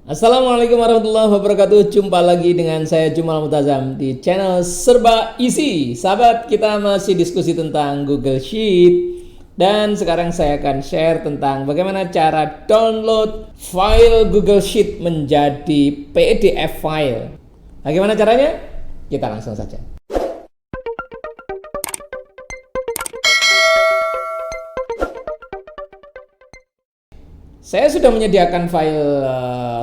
Assalamualaikum warahmatullahi wabarakatuh. Jumpa lagi dengan saya Jumal Mutazam di channel Serba Isi. Sahabat, kita masih diskusi tentang Google Sheet. Dan sekarang saya akan share tentang bagaimana cara download file Google Sheet menjadi PDF file. Bagaimana caranya? Kita langsung saja. Saya sudah menyediakan file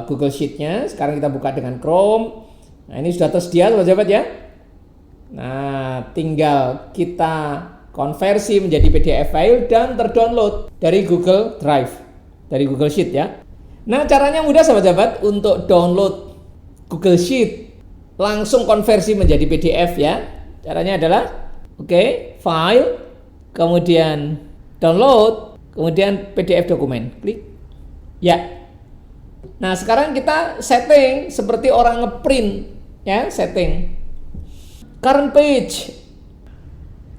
Google Sheet-nya. Sekarang kita buka dengan Chrome. Nah, ini sudah tersedia, sahabat ya. Nah, tinggal kita konversi menjadi PDF file dan terdownload dari Google Drive, dari Google Sheet ya. Nah, caranya mudah sahabat-sahabat untuk download Google Sheet, langsung konversi menjadi PDF ya. Caranya adalah file, kemudian download, kemudian PDF dokumen. Klik. Ya. Nah, sekarang kita setting seperti orang ngeprint ya, setting. Current page.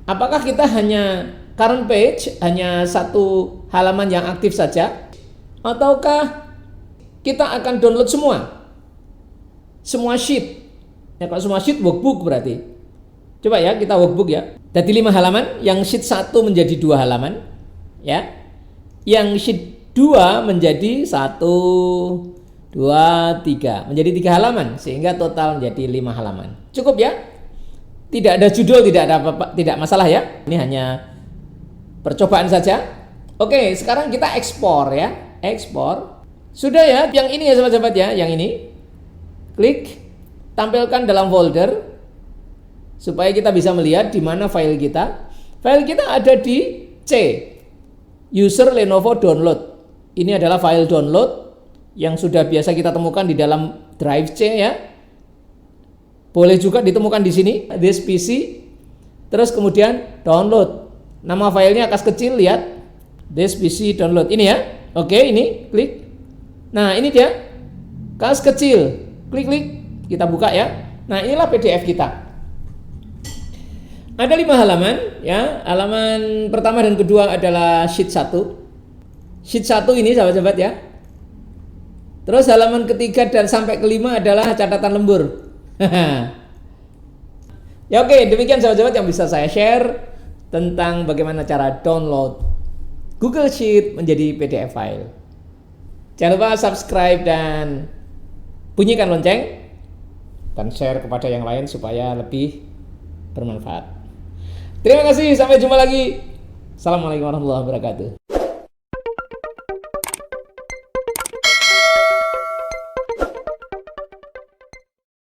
Apakah kita hanya current page, hanya satu halaman yang aktif saja, ataukah kita akan download semua sheet? Ya, kalau semua sheet workbook berarti. Coba ya, kita workbook ya. Dari 5 halaman, yang sheet 1 menjadi 2 halaman, ya. Yang sheet 2 menjadi 1, 2, 3 menjadi 3 halaman, sehingga total menjadi 5 halaman. Cukup ya? Tidak ada judul, tidak ada apa-apa, tidak masalah ya. Ini hanya percobaan saja. Oke, sekarang kita ekspor ya. Ekspor. Sudah ya, yang ini ya sahabat-sahabat ya, yang ini. Klik, tampilkan dalam folder supaya kita bisa melihat di mana file kita. File kita ada di C. User Lenovo download. Ini adalah file download yang sudah biasa kita temukan di dalam Drive C ya. Boleh juga ditemukan di sini, this PC. Terus kemudian download. Nama filenya akas kecil, lihat. This PC download. Ini ya. Oke, ini klik. Nah, ini dia. Akas kecil. Klik. Kita buka ya. Nah, inilah PDF kita. Ada 5 halaman ya. Halaman pertama dan kedua adalah sheet 1. Sheet 1 ini sahabat-sahabat ya. Terus halaman ketiga dan sampai kelima adalah catatan lembur. Ya oke, demikian sahabat-sahabat yang bisa saya share tentang bagaimana cara download Google Sheet menjadi PDF file. Jangan lupa subscribe dan bunyikan lonceng dan share kepada yang lain supaya lebih bermanfaat. Terima kasih, sampai jumpa lagi. Assalamualaikum warahmatullahi wabarakatuh.